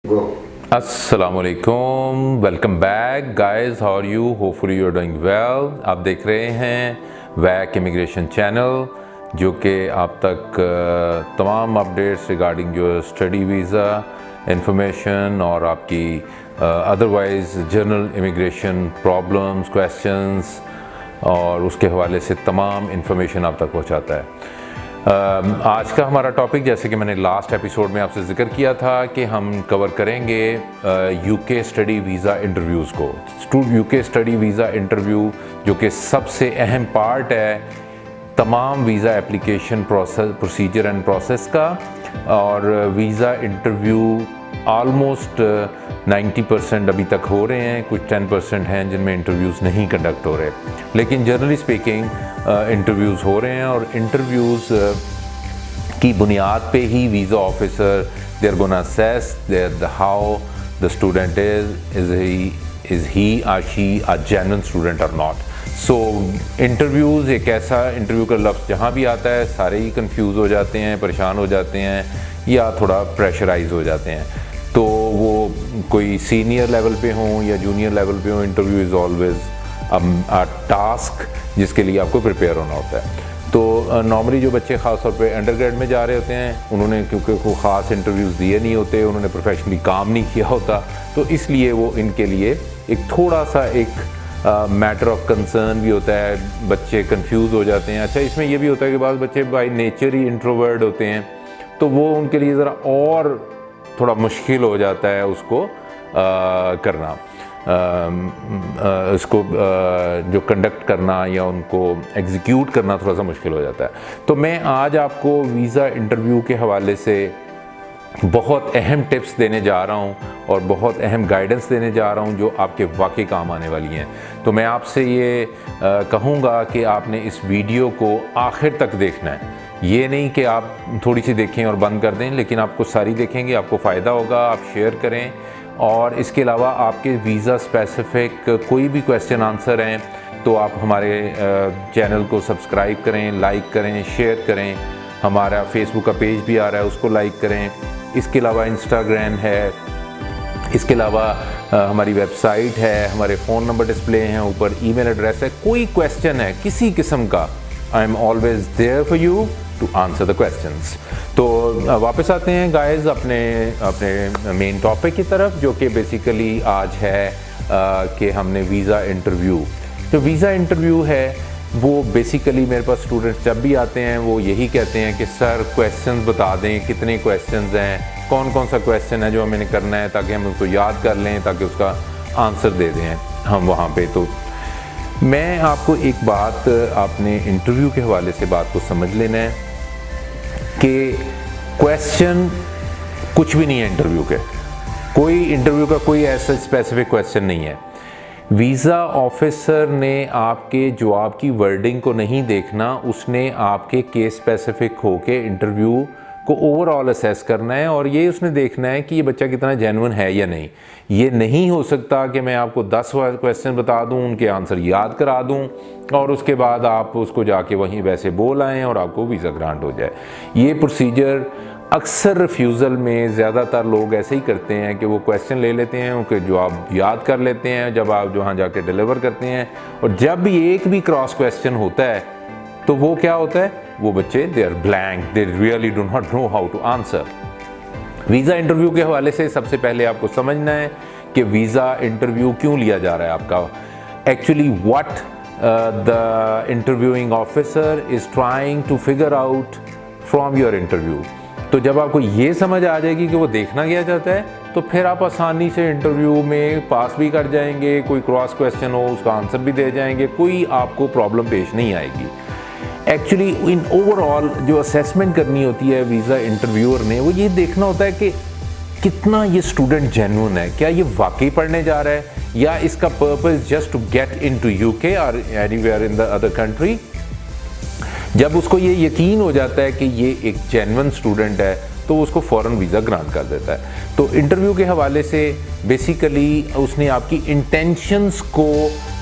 Go. अस्सलामुअलैकुम, welcome back guys, how are you? Hopefully you are doing well. आप देख रहे हैं वैक इमिग्रेशन चैनल, जो कि आप तक तमाम अपडेट्स रिगार्डिंग जो स्टडी वीज़ा इंफॉर्मेशन और आपकी otherwise general immigration problems, questions और उसके हवाले से तमाम इंफॉर्मेशन आप तक पहुंचाता है। आज का हमारा टॉपिक, जैसे कि मैंने लास्ट एपिसोड में आपसे जिक्र किया था कि हम कवर करेंगे यूके स्टडी वीज़ा इंटरव्यूज़ को। यूके स्टडी वीज़ा इंटरव्यू जो कि सबसे अहम पार्ट है तमाम visa application procedure and process का, और वीज़ा इंटरव्यू आलमोस्ट 90% अभी तक हो रहे हैं। कुछ 10% हैं जिनमें इंटरव्यूज़ नहीं कंडक्ट हो रहे, लेकिन जनरली स्पीकिंग इंटरव्यूज़ हो रहे हैं। और इंटरव्यूज़ की बुनियाद पे ही visa officer they are gonna assess how the student is he or she a genuine student or not. So interviews एक ऐसा इंटरव्यू का लफ्ज़ जहाँ भी आता है सारे ही कंफ्यूज हो जाते हैं, परेशान हो जाते हैं या थोड़ा प्रेशराइज हो जाते हैं। तो वो कोई सीनियर लेवल पे हों या जूनियर लेवल पे हों, interview is always a task जिसके लिए आपको प्रिपेयर होना होता है। तो नॉर्मली जो बच्चे ख़ास तौर पे अंडरग्रेड में जा रहे होते हैं, उन्होंने क्योंकि कोई ख़ास इंटरव्यूज़ दिए नहीं होते, उन्होंने प्रोफेशनली काम नहीं किया होता, तो इसलिए वो इनके लिए एक थोड़ा सा एक मैटर ऑफ कंसर्न भी होता है। बच्चे कंफ्यूज हो जाते हैं। अच्छा, इसमें यह भी होता है कि बाद बच्चे बाय नेचर ही इंट्रोवर्ट होते हैं, तो वो उनके लिए ज़रा और थोड़ा मुश्किल हो जाता है उसको करना, इसको जो कंडक्ट करना या उनको एग्जीक्यूट करना थोड़ा सा मुश्किल हो जाता है। तो मैं आज आपको वीज़ा इंटरव्यू के हवाले से बहुत अहम टिप्स देने जा रहा हूं और बहुत अहम गाइडेंस देने जा रहा हूं जो आपके वाकई काम आने वाली हैं। तो मैं आपसे ये कहूँगा कि आपने इस वीडियो को आखिर तक देखना है। ये नहीं कि आप थोड़ी सी देखें और बंद कर दें, लेकिन आपको सारी देखेंगे, आपको फ़ायदा होगा। आप शेयर करें, और इसके अलावा आपके वीज़ा स्पेसिफ़िक कोई भी क्वेश्चन आंसर हैं तो आप हमारे चैनल को सब्सक्राइब करें, लाइक करें, शेयर करें। हमारा फेसबुक का पेज भी आ रहा है, उसको लाइक करें। इसके अलावा इंस्टाग्राम है, इसके अलावा हमारी वेबसाइट है, हमारे फ़ोन नंबर डिस्प्ले हैं ऊपर, ईमेल एड्रेस है। कोई क्वेश्चन है किसी किस्म का, I am always there for you to answer the questions. तो वापस आते हैं गाइस अपने मेन टॉपिक की तरफ, जो कि बेसिकली आज है कि हमने वीज़ा इंटरव्यू, जो वीज़ा इंटरव्यू है वो बेसिकली मेरे पास स्टूडेंट्स जब भी आते हैं वो यही कहते हैं कि सर क्वेश्चंस बता दें, कितने क्वेश्चंस हैं, कौन कौन सा क्वेश्चन है जो हमें करना है, ताकि हम उसको याद कर लें, ताकि उसका आंसर दे दें हम वहाँ पे। तो मैं आपको एक बात, आपने इंटरव्यू के हवाले से बात को समझ लेना है कि क्वेश्चन कुछ भी नहीं है इंटरव्यू के। कोई इंटरव्यू का कोई ऐसा स्पेसिफिक क्वेश्चन नहीं है। वीज़ा ऑफिसर ने आपके जवाब की वर्डिंग को नहीं देखना, उसने आपके केस स्पेसिफिक होके इंटरव्यू को ओवरऑल असेस करना है, और ये उसने देखना है कि ये बच्चा कितना जेन्युइन है या नहीं। ये नहीं हो सकता कि मैं आपको 10 क्वेश्चन बता दूं, उनके आंसर याद करा दूं और उसके बाद आप उसको जाके वहीं वैसे बोल आएँ और आपको वीज़ा ग्रांट हो जाए। ये प्रोसीजर अक्सर रिफ्यूज़ल में ज़्यादातर लोग ऐसे ही करते हैं कि वो क्वेश्चन ले लेते हैं, उनके जवाब याद कर लेते हैं जब आप वहाँ जाके डिलीवर करते हैं, और जब भी एक भी क्रॉस क्वेश्चन होता है तो वो क्या होता है, वो बच्चे they are blank, they really do not know how to answer. Visa interview के हवाले से सबसे पहले आपको समझना है कि वीज़ा इंटरव्यू क्यों लिया जा रहा है आपका। Actually what the interviewing officer is trying to figure out from your interview. तो जब आपको ये समझ आ जाएगी कि वो देखना क्या चाहता है, तो फिर आप आसानी से इंटरव्यू में पास भी कर जाएंगे। कोई क्रॉस क्वेश्चन हो उसका आंसर भी दे जाएंगे, कोई आपको प्रॉब्लम पेश नहीं आएगी। एक्चुअली इन ओवरऑल जो असेसमेंट करनी होती है वीज़ा इंटरव्यूअर ने, वो ये देखना होता है कि कितना ये स्टूडेंट जेन्युइन है, क्या ये वाकई पढ़ने जा रहा है, या इसका purpose just to get into UK or anywhere in the other country. जब उसको ये यकीन हो जाता है कि ये एक जेन्युइन स्टूडेंट है, तो उसको फ़ौरन वीज़ा ग्रांट कर देता है। तो इंटरव्यू के हवाले से बेसिकली उसने आपकी इंटेंशंस को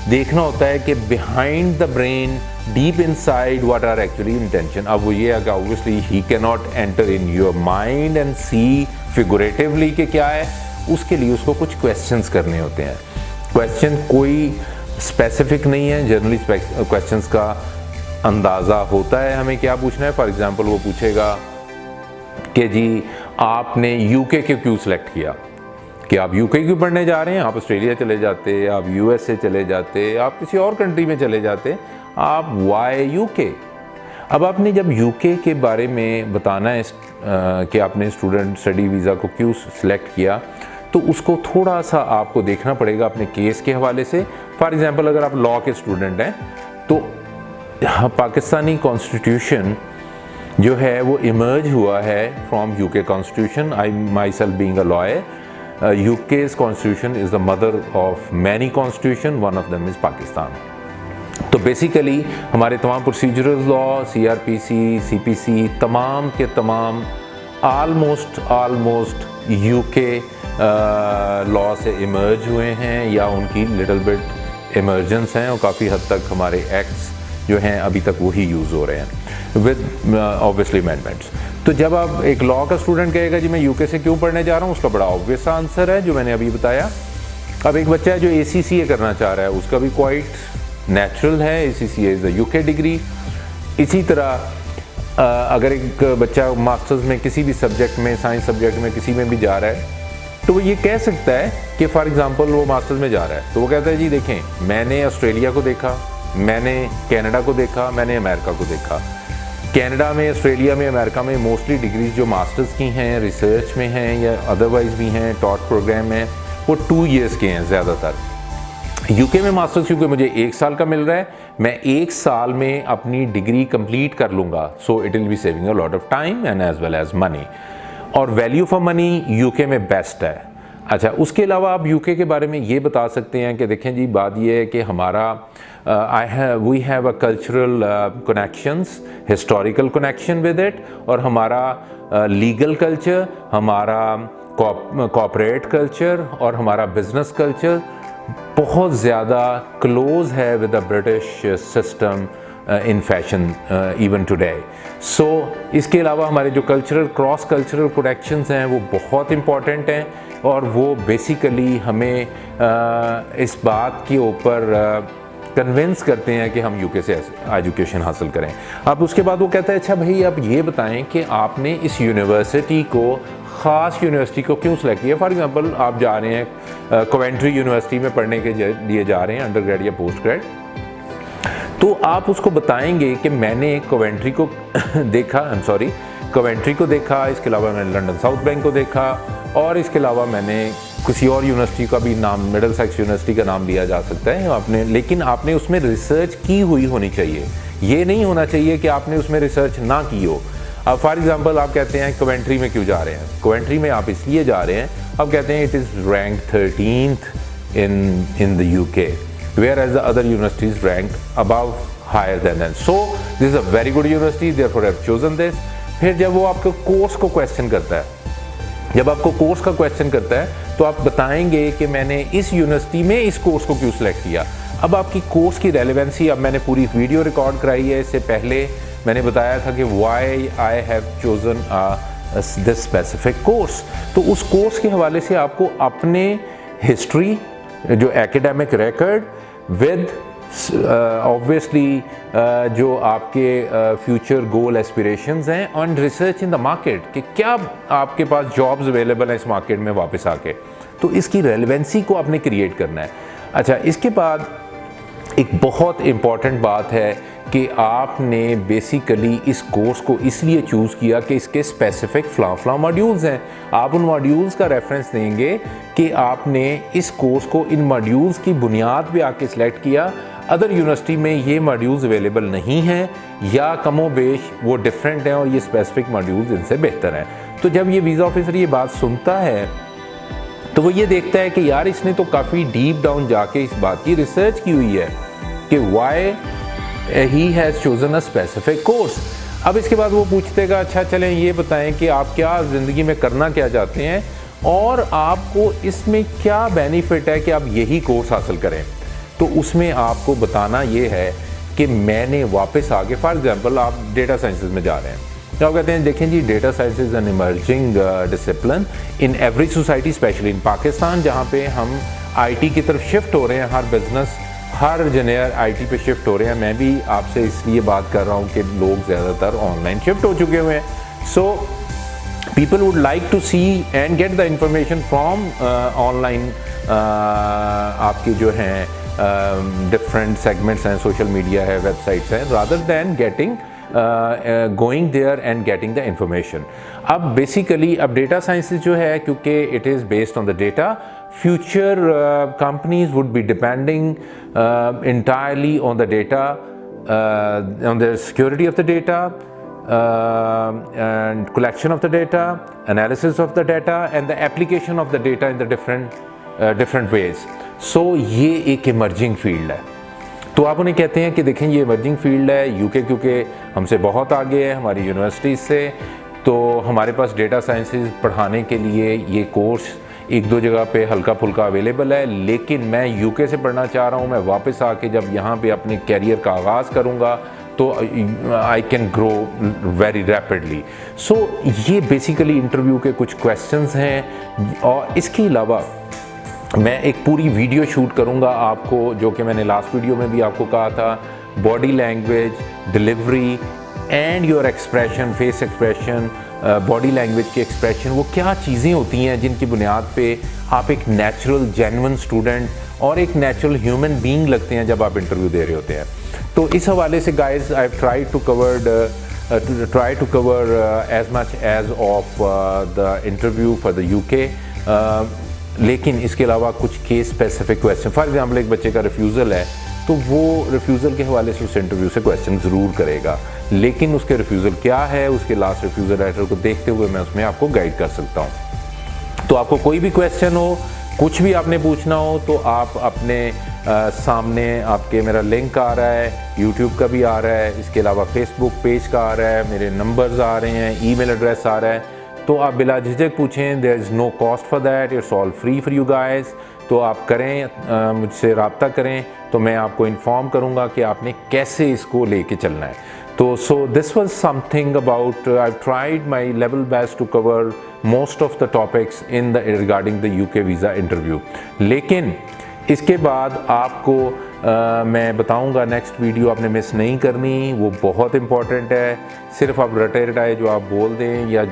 देखना होता है कि behind the brain, deep inside, what are actually intention. अब वो ये है कि obviously he can not enter in your mind and see figuratively कि क्या है, उसके लिए उसको कुछ क्वेश्चंस करने होते हैं। क्वेश्चन कोई स्पेसिफिक नहीं है, जनरली क्वेश्चंस का अंदाज़ा होता है हमें क्या पूछना है। फॉर एग्जांपल वो पूछेगा कि जी आपने यूके क्यों सिलेक्ट किया, कि आप यूके क्यों पढ़ने जा रहे हैं, आप ऑस्ट्रेलिया चले जाते, आप यूएसए चले जाते, आप किसी और कंट्री में चले जाते, आप वाई यूके। अब आपने जब यूके के बारे में बताना है कि आपने स्टूडेंट स्टडी वीज़ा को क्यों सिलेक्ट किया, तो उसको थोड़ा सा आपको देखना पड़ेगा अपने केस के हवाले से। फॉर एग्जांपल अगर आप लॉ के स्टूडेंट हैं तो पाकिस्तानी कॉन्स्टिट्यूशन जो है वो इमर्ज हुआ है from UK constitution. I my self being a lawyer, UK's constitution is the mother of many constitution, one of them is Pakistan. तो बेसिकली हमारे तमाम प्रोसीजरल लॉ, सीआरपीसी, सीपीसी, तमाम के तमाम आलमोस्ट यूके लॉ से इमर्ज हुए हैं या उनकी लिटिल बिट इमर्जेंस हैं, और काफ़ी हद तक हमारे एक्ट्स जो हैं अभी तक वही यूज़ हो रहे हैं विद ऑब्वियसली अमेंडमेंट्स। तो जब आप एक लॉ का स्टूडेंट कहेगा जी मैं यूके से क्यों पढ़ने जा रहा हूँ, उसका बड़ा ऑब्वियस आंसर है जो मैंने अभी बताया। अब एक बच्चा है जो ACCA करना चाह रहा है, उसका भी क्वाइट नेचुरल है, ACCA is a UK degree. इसी तरह अगर एक बच्चा मास्टर्स में किसी भी सब्जेक्ट में, साइंस सब्जेक्ट में किसी में भी जा रहा है, तो वो ये कह सकता है कि फॉर एग्जांपल वो मास्टर्स में जा रहा है तो वो कहता है जी देखें मैंने ऑस्ट्रेलिया को देखा, मैंने कनाडा को देखा, मैंने अमेरिका को देखा। कनाडा में, ऑस्ट्रेलिया में, अमेरिका में मोस्टली डिग्रीज जो मास्टर्स की हैं, रिसर्च में हैं या अदरवाइज भी हैं, टॉट प्रोग्राम में, वो 2 ईयर्स के हैं ज़्यादातर। यूके में मास्टर्स क्योंकि मुझे 1 साल का मिल रहा है, मैं 1 साल में अपनी डिग्री कंप्लीट कर लूँगा, so it will be saving a lot of time and as well as money. और वैल्यू फॉर मनी यूके में बेस्ट है। अच्छा, उसके अलावा आप यूके के बारे में ये बता सकते हैं कि देखें जी बात ये है कि हमारा we have a cultural connections, historical connection with it, और हमारा लीगल कल्चर, हमारा कॉर्पोरेट कल्चर और हमारा बिजनेस कल्चर बहुत ज़्यादा क्लोज है with the British system in fashion even today. So इसके अलावा हमारे जो क्रॉस कल्चरल कनेक्शंस हैं वो बहुत इम्पॉर्टेंट हैं, और वो बेसिकली हमें इस बात के ऊपर कन्विंस करते हैं कि हम यूके से एजुकेशन हासिल करें। अब उसके बाद वो कहता है अच्छा भाई आप ये बताएं कि आपने इस यूनिवर्सिटी को, ख़ास यूनिवर्सिटी को क्यों सेलेक्ट किया। फॉर एग्जांपल आप जा रहे हैं कोवेंट्री यूनिवर्सिटी में पढ़ने के लिए जा रहे हैं, अंडर ग्रेड या पोस्ट ग्रेड, तो आप उसको बताएंगे कि मैंने कोवेंट्री को देखा, कोवेंट्री को देखा, इसके अलावा मैंने लंदन साउथ बैंक को देखा, और इसके अलावा मैंने किसी और यूनिवर्सिटी का भी नाम, मिडलसेक्स यूनिवर्सिटी का नाम लिया जा सकता है आपने, लेकिन आपने उसमें रिसर्च की हुई होनी चाहिए। ये नहीं होना चाहिए कि आपने उसमें रिसर्च ना की हो। अब फॉर एग्जांपल आप कहते हैं कोवेंट्री में क्यों जा रहे हैं, कोवेंट्री में आप इसलिए जा रहे हैं, अब कहते हैं it is rank 13th in the UK, whereas the other universities ranked above higher than that. So this is a very good university, therefore I have chosen this. फिर जब वो आपके कोर्स को क्वेश्चन करता है, जब आपको कोर्स का क्वेश्चन करता है तो आप बताएंगे कि मैंने इस यूनिवर्सिटी में इस कोर्स को क्यों सिलेक्ट किया। अब आपकी कोर्स की रेलेवेंसी, अब मैंने पूरी वीडियो रिकॉर्ड कराई है, इससे पहले मैंने बताया था कि why I have chosen this specific course. तो उस कोर्स के हवाले से आपको अपने हिस्ट्री, जो एकेडमिक रिकॉर्ड विद ऑब्वियसली जो आपके फ्यूचर गोल एस्पिरेशंस हैं, on research in the market कि क्या आपके पास जॉब्स अवेलेबल हैं इस मार्केट में वापस आके, तो इसकी रेलेवेंसी को आपने क्रिएट करना है। अच्छा, इसके बाद एक बहुत इम्पॉर्टेंट बात है कि आपने बेसिकली इस कोर्स को इसलिए चूज़ किया कि इसके स्पेसिफिक फ्ला मॉड्यूल्स हैं। आप उन मॉड्यूल्स का रेफरेंस देंगे कि आपने इस कोर्स को इन मॉड्यूल्स की बुनियाद पे आके सिलेक्ट किया, अदर यूनिवर्सिटी में ये मॉड्यूल्स अवेलेबल नहीं हैं या कमो बेश वो डिफरेंट हैं और ये स्पेसिफिक मॉड्यूल्स इनसे बेहतर हैं। तो जब ये वीज़ा ऑफिसर ये बात सुनता है तो वो ये देखता है कि यार इसने तो काफ़ी डीप डाउन जाके इस बात की रिसर्च की हुई है कि why he has chosen a specific course. अब इसके बाद वो पूछतेगा अच्छा चलें ये बताएं कि आप क्या ज़िंदगी में करना क्या चाहते हैं और आपको इसमें क्या बेनिफिट है कि आप यही कोर्स हासिल करें। तो उसमें आपको बताना ये है कि मैंने वापस आके, फॉर एग्जांपल आप डेटा साइंसेस में जा रहे हैं, क्या कहते हैं, देखें जी, data science is an emerging discipline in every society, especially in Pakistan, जहाँ पे हम आईटी की तरफ शिफ्ट हो रहे हैं। हर बिजनेस, हर जेनियर आईटी पे शिफ्ट हो रहे हैं। मैं भी आपसे इसलिए बात कर रहा हूँ कि लोग ज़्यादातर ऑनलाइन शिफ्ट हो चुके हुए हैं। So people would like to see and get the information from online. आपकी जो हैं डिफरेंट सेगमेंट्स हैं, सोशल मीडिया है, वेबसाइट्स हैं, rather than getting going there and getting the information. अब बेसिकली अब डेटा साइंसेस जो है, क्योंकि it is based on the data, future companies would be depending entirely on the data, on the security of the data, and collection of the data, analysis of the data, and the application of the data in the different ways. So ये एक emerging field है। तो आप उन्हें कहते हैं कि देखें ये emerging field है, यूके क्योंकि हमसे बहुत आगे है हमारी यूनिवर्सिटीज़ से, तो हमारे पास डेटा साइंसेस पढ़ाने के लिए ये कोर्स एक दो जगह पे हल्का फुल्का अवेलेबल है। लेकिन मैं यूके से पढ़ना चाह रहा हूँ, मैं वापस आके जब यहाँ पे अपने कैरियर का आगाज़ करूँगा तो I can grow very rapidly. So ये बेसिकली इंटरव्यू के कुछ क्वेश्चंस हैं, और इसके अलावा मैं एक पूरी वीडियो शूट करूँगा आपको, जो कि मैंने लास्ट वीडियो में भी आपको कहा था, body language, delivery and your expression, face expression, body language के एक्सप्रेशन, वो क्या चीज़ें होती हैं जिनकी बुनियाद पे आप एक नेचुरल जेन्युइन स्टूडेंट और एक नेचुरल ह्यूमन बीइंग लगते हैं जब आप इंटरव्यू दे रहे होते हैं। तो इस हवाले से guys I have try to cover as much as of the interview for the UK. लेकिन इसके अलावा कुछ case specific question, for example एक बच्चे का रिफ्यूज़ल है, तो वो रिफ्यूज़ल के हवाले से उस इंटरव्यू से क्वेश्चन ज़रूर करेगा, लेकिन उसके रिफ्यूज़ल क्या है, उसके लास्ट रिफ्यूज़ल लेटर को देखते हुए मैं उसमें आपको गाइड कर सकता हूँ। तो आपको कोई भी क्वेश्चन हो, कुछ भी आपने पूछना हो, तो आप अपने सामने आपके मेरा लिंक आ रहा है, यूट्यूब का भी आ रहा है, इसके अलावा फेसबुक पेज का आ रहा है, मेरे नंबर्स आ रहे हैं, ईमेल एड्रेस आ रहा है, तो आप बिला झिझक पूछें। There is no cost for that, it's all free for you guys. तो आप करें, मुझसे रब्ता करें, तो मैं आपको इन्फॉर्म करूँगा कि आपने कैसे इसको लेके चलना है। तो so this was something about, I tried my level best to cover most of the topics in the regarding the UK visa interview. लेकिन इसके बाद आपको मैं बताऊंगा, नेक्स्ट वीडियो आपने मिस नहीं करनी, वो बहुत इम्पॉर्टेंट है। सिर्फ आप रटे रटाए जो आप बोल दें या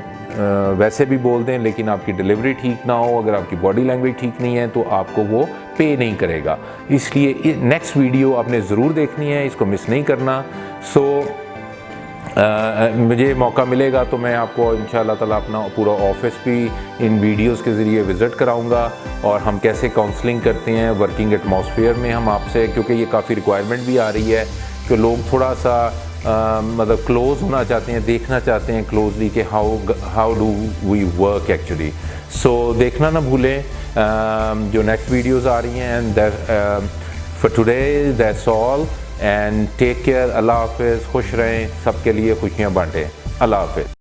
वैसे भी बोल दें, लेकिन आपकी डिलीवरी ठीक ना हो, अगर आपकी बॉडी लैंग्वेज ठीक नहीं है, तो आपको वो पे नहीं करेगा। इसलिए नेक्स्ट वीडियो आपने ज़रूर देखनी है, इसको मिस नहीं करना। सो मुझे मौका मिलेगा तो मैं आपको इंशाअल्लाह ताला अपना पूरा ऑफिस भी इन वीडियोस के ज़रिए विज़िट कराऊंगा, और हम कैसे काउंसलिंग करते हैं वर्किंग एटमॉस्फेयर में हम आपसे, क्योंकि ये काफ़ी रिक्वायरमेंट भी आ रही है कि लोग थोड़ा सा मतलब क्लोज होना चाहते हैं, देखना चाहते हैं क्लोजली कि how do we work actually. So देखना ना भूलें जो नेक्स्ट वीडियोज़ आ रही हैं। And for today that's all, and take care. अल्लाह हाफिज़, खुश रहें, सबके लिए खुशियाँ बांटें। अल्लाह हाफिज़।